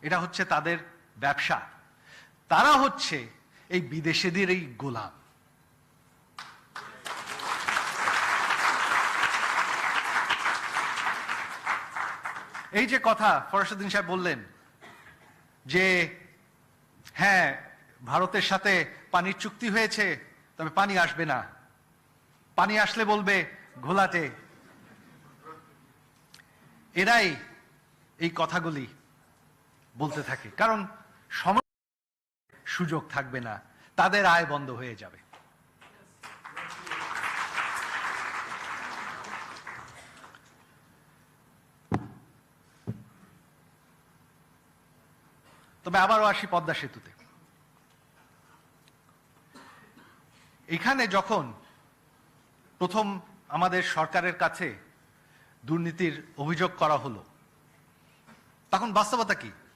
এটা হচ্ছে তাদের ব্যবসা। তারা হচ্ছে এই বিদেশিদের এই গোলাম। এই যে কথা ফরহাদউদ্দিন সাহেব বললেন যে হ্যাঁ ভারতের সাথে পানির চুক্তি হয়েছে, তবে পানি আসবে না, পানি আসলে বলবে ঘোলাটে। এরাই এই কথাগুলি বলতে থাকে, কারণ সুযোগ থাকবে না, তাদের আয় বন্ধ হয়ে যাবে। তবে আবারও আসি পদ্মা সেতুতে। এখানে যখন প্রথম আমাদের সরকারের কাছে দুর্নীতির অভিযোগ করা হলো, তখন বাস্তবতা কি?